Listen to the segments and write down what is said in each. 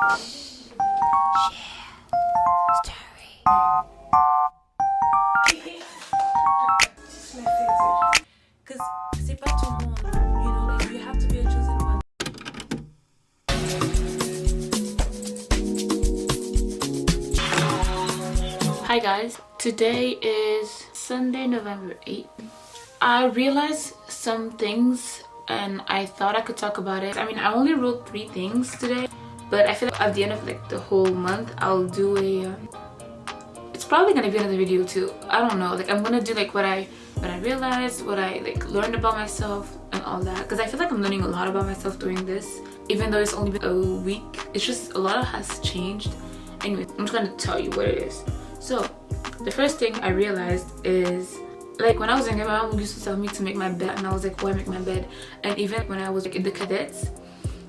Hi guys, today is Sunday, November 8th. I realized some things and I thought I could talk about it. I mean, I only wrote 3 things today, but I feel like at the end of like the whole month I'll do a it's probably gonna be another video too. I don't know, like I'm gonna do like what I realized, what I like learned about myself and all that, because I feel like I'm learning a lot about myself doing this, even though it's only been a week. It's just a lot has changed. Anyway, I'm just gonna tell you what it is. So the first thing I realized is, like, when I was younger, my mom used to tell me to make my bed, and I was like, why make my bed? And even when I was like in the cadets,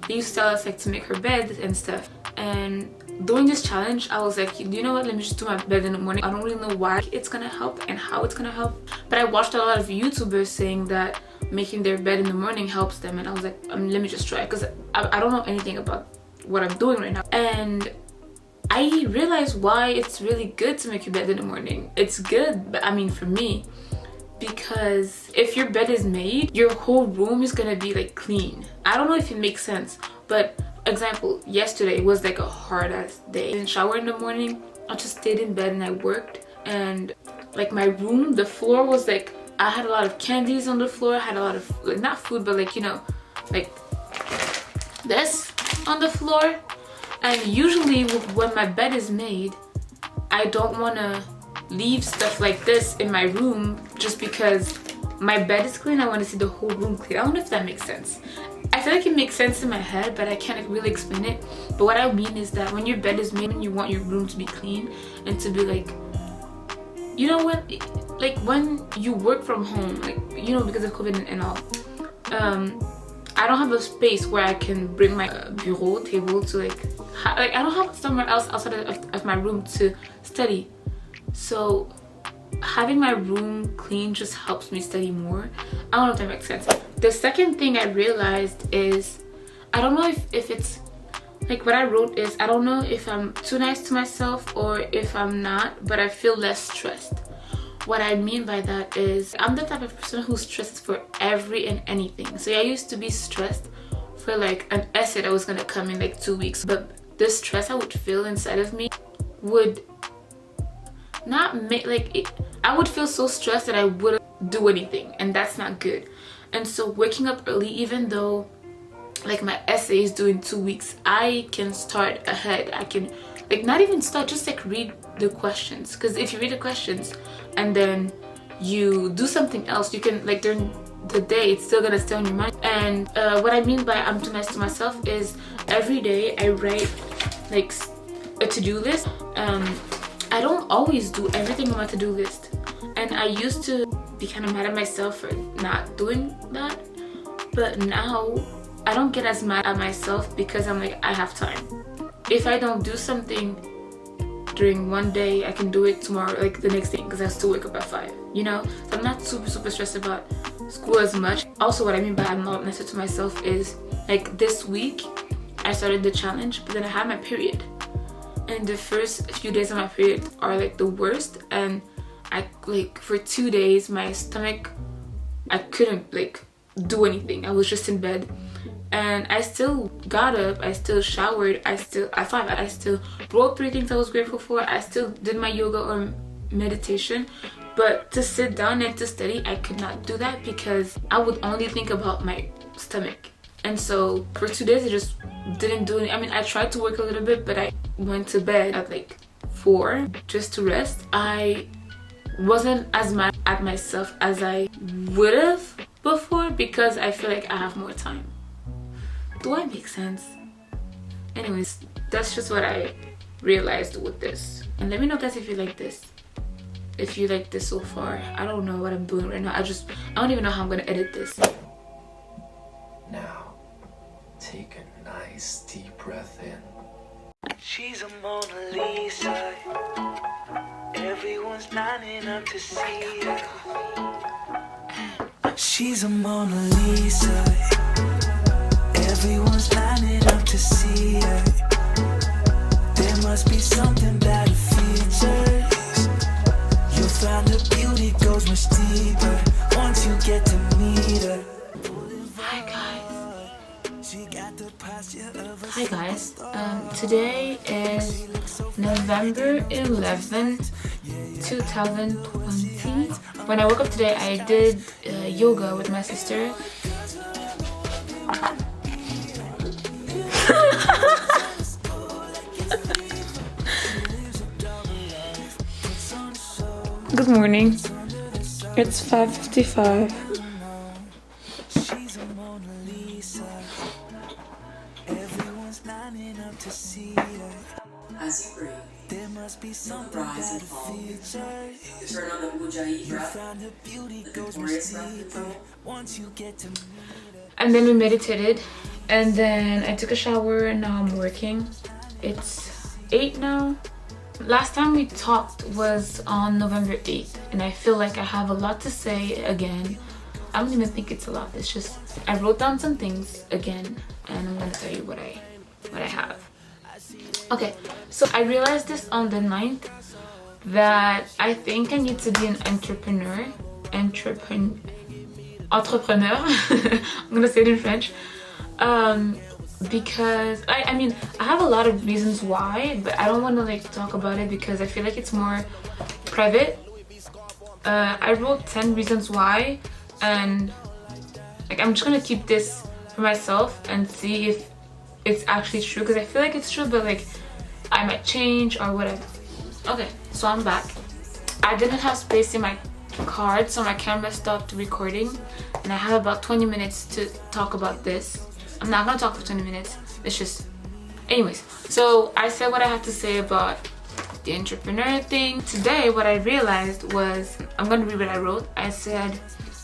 they used to tell us like to make her bed and stuff. And doing this challenge, I was like, you know what, let me just do my bed in the morning. I don't really know why it's gonna help and how it's gonna help, but I watched a lot of YouTubers saying that making their bed in the morning helps them, and I was like, let me just try it, because I don't know anything about what I'm doing right now. And I realized why it's really good to make your bed in the morning. It's good, but I mean for me, because if your bed is made, your whole room is gonna be like clean. I don't know if it makes sense, but example, yesterday was like a hard ass day. I didn't shower in the morning. I just stayed in bed and I worked, and like my room, the floor was like, I had a lot of candies on the floor. I had a lot of like, not food, but like, you know, like this on the floor. And usually when my bed is made, I don't want to leave stuff like this in my room just because my bed is clean. I want to see the whole room clean. I don't know if that makes sense. I feel like it makes sense in my head, but I can't really explain it. But what I mean is that when your bed is made and you want your room to be clean and to be like, you know what, like when you work from home, like, you know, because of COVID and all, I don't have a space where I can bring my bureau table to like I don't have somewhere else outside of my room to study. So having my room clean just helps me study more. I don't know if that makes sense. The second thing I realized is, I don't know if it's like what I wrote is, I don't know if I'm too nice to myself or if I'm not, but I feel less stressed. What I mean by that is, I'm the type of person who stresses for every and anything. So I used to be stressed for like an essay that was gonna come in like 2 weeks, but the stress I would feel inside of me would not make like it, I would feel so stressed that I wouldn't do anything, and that's not good. And so waking up early, even though like my essay is due in 2 weeks, I can start ahead. I can like not even start, just like read the questions, because if you read the questions and then you do something else, you can like during the day it's still gonna stay on your mind. And what I mean by I'm too nice to myself is every day I write like a to-do list. I don't always do everything on my to-do list, and I used to be kind of mad at myself for not doing that, but now I don't get as mad at myself because I'm like, I have time. If I don't do something during one day, I can do it tomorrow, like the next day, because I still wake up at 5, you know? So I'm not super stressed about school as much. Also, what I mean by I'm not nicer to myself is, like this week I started the challenge, but then I had my period, and the first few days of my period are like the worst, and I like for 2 days my stomach, I couldn't like do anything. I was just in bed, and I still got up, I still showered, I still wrote 3 things I was grateful for, I still did my yoga or meditation, but to sit down and to study, I could not do that because I would only think about my stomach. And so for 2 days I just didn't do it. I mean, I tried to work a little bit, but I went to bed at like 4 just to rest. I wasn't as mad at myself as I would have before because I feel like I have more time. Do I make sense? Anyways, that's just what I realized with this. And let me know guys if you like this. If you like this so far. I don't know what I'm doing right now. I don't even know how I'm gonna edit this. Now, take a nice deep breath in. She's a Mona Lisa. Everyone's lining up to see her. She's a Mona Lisa. Everyone's lining up to see her. Hi guys, today is November 11, 2020. When I woke up today, I did yoga with my sister. Good morning. It's 5:55. As you breathe, there must be some rise and fall. You turn on the Ujjayi breath, the glorious breath. And then we meditated, and then I took a shower, and now I'm working. It's 8 now. Last time we talked was on November 8th, and I feel like I have a lot to say again. I don't even think it's a lot. It's just I wrote down some things again, and I'm gonna tell you what I have. Okay, so I realized this on the 9th that I think I need to be an entrepreneur. I'm gonna say it in French. Because I mean I have a lot of reasons why, but I don't want to like talk about it because I feel like it's more private. I wrote 10 reasons why, and like I'm just gonna keep this for myself and see if it's actually true, because I feel like it's true, but like I might change or whatever. Okay, so I'm back. I didn't have space in my card, so my camera stopped recording, and I have about 20 minutes to talk about this. I'm not gonna talk for 20 minutes. It's just, anyways. So I said what I had to say about the entrepreneur thing. Today, what I realized was, I'm gonna read what I wrote. I said,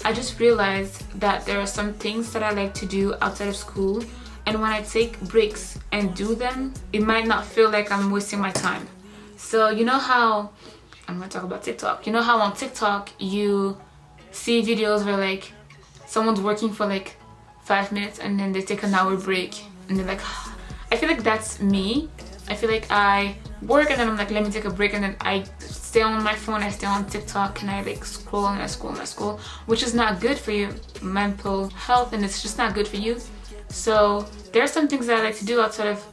I just realized that there are some things that I like to do outside of school, and when I take breaks and do them, it might not feel like I'm wasting my time. So you know how, I'm gonna talk about TikTok. You know how on TikTok you see videos where like someone's working for like 5 minutes and then they take an hour break and they're like, I feel like that's me. I feel like I work and then I'm like, let me take a break, and then I stay on my phone, I stay on TikTok, and I like scroll and I scroll and I scroll, which is not good for your mental health, and it's just not good for you. So there are some things that I like to do outside of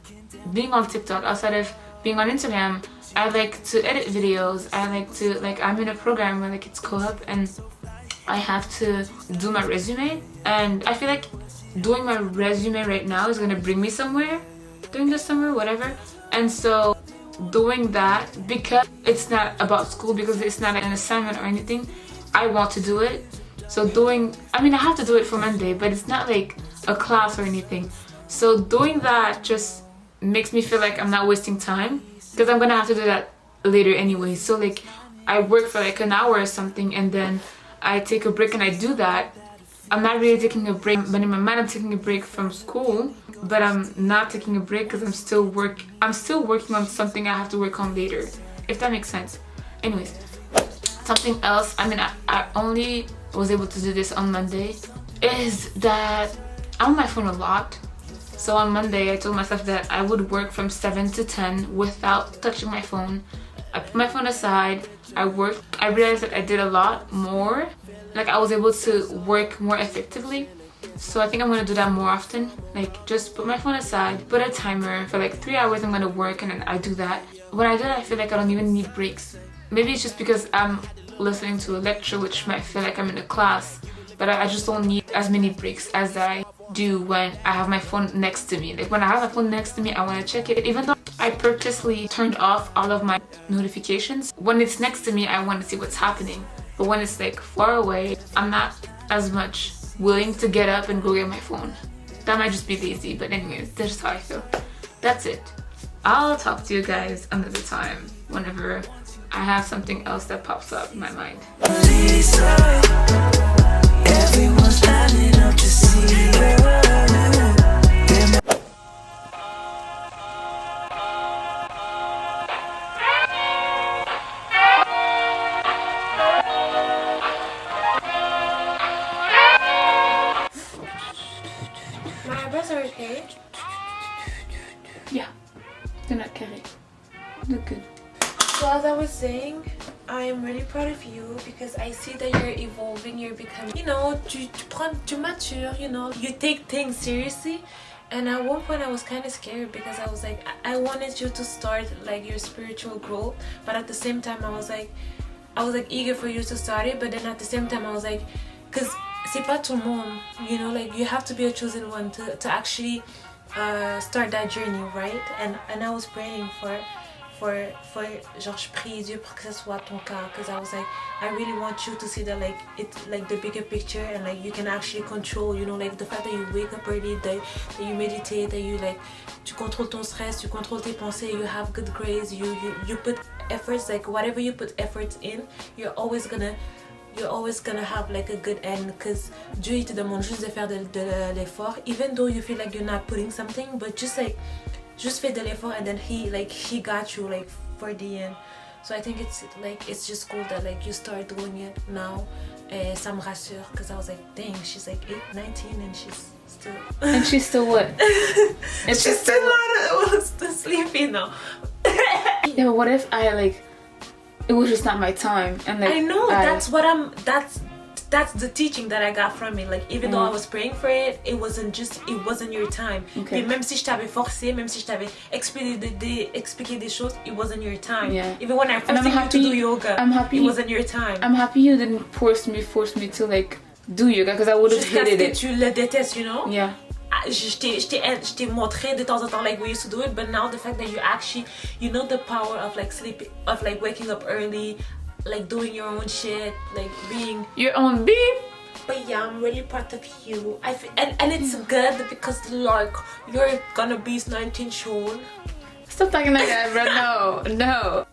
being on TikTok, outside of being on Instagram. I like to edit videos. I like to, like, I'm in a program where like it's co-op and I have to do my resume, and I feel like doing my resume right now is gonna bring me somewhere during the summer, whatever. And so doing that, because it's not about school, because it's not an assignment or anything, I want to do it. So doing, I mean I have to do it for Monday, but it's not like a class or anything. So doing that just makes me feel like I'm not wasting time, because I'm gonna have to do that later anyway. So like I work for like an hour or something, and then I take a break and I do that. I'm not really taking a break, but in my mind I'm taking a break from school, but I'm not taking a break because I'm still working on something I have to work on later, if that makes sense. Anyways, something else, I mean I only was able to do this on Monday, is that I'm on my phone a lot. So on Monday I told myself that I would work from 7 to 10 without touching my phone. I put my phone aside, I worked. I realized that I did a lot more. Like I was able to work more effectively. So I think I'm gonna do that more often. Like just put my phone aside, put a timer for like 3 hours I'm gonna work, and then I do that. When I do that, I feel like I don't even need breaks. Maybe it's just because I'm listening to a lecture, which might feel like I'm in a class, but I just don't need as many breaks as I do when I have my phone next to me. Like when I have my phone next to me, I want to check it, even though I purposely turned off all of my notifications. When it's next to me, I want to see what's happening, but when it's like far away, I'm not as much willing to get up and go get my phone. That might just be lazy, but anyways, that's just how I feel. That's it. I'll talk to you guys another time whenever I have something else that pops up in my mind. Everyone's lining up to see her. My eyebrows are okay. Yeah, they're not carré. They're good. So as I was saying, I'm really proud of you because I see that you're evolving, you're becoming, you know, tu matures, you know, you take things seriously, And at one point I was kind of scared because I was like, I wanted you to start like your spiritual growth, but at the same time I was like eager for you to start it, but then at the same time I was like, because c'est pas tout le monde, you know, like you have to be a chosen one to actually start that journey, right? And I was praying for genre je prie Dieu pour que ça soit ton cas, because I was like, I really want you to see that like it's like the bigger picture, and like you can actually control, you know, like the fact that you wake up early, that you meditate, that you like tu contrôles ton stress, tu contrôles tes pensées, you have good grades, you put efforts, like whatever you put efforts in, you're always gonna have like a good end, because Dieu il te demande juste de faire de l'effort, even though you feel like you're not putting something, but just fais de l'effort, and then he got you like for the end. So I think it's just cool that like you start doing it now. Ça me rassure, because I was like, dang, she's like 19 and she's still And she's still what? And she's still sleepy now. Yeah, but what if it was just not my time, and like I know that's the teaching that I got from it. Like even though I was praying for it, it wasn't your time. Okay. Puis même si je t'avais forcé, même si je t'avais expliqué des choses, it wasn't your time. Yeah. Even when I forced you to do yoga, it wasn't your time. I'm happy you didn't force me to like do yoga, because I would have hated it. Tu le détestes, you know? Yeah. Je t'ai montré de temps en temps like we used to do it, but now the fact that you actually, you know, the power of like sleeping, of like waking up early, like doing your own shit, like being Your own beep. But yeah, I'm really proud of you. And it's good because like you're gonna be 19 soon. Stop talking like that, bro. No.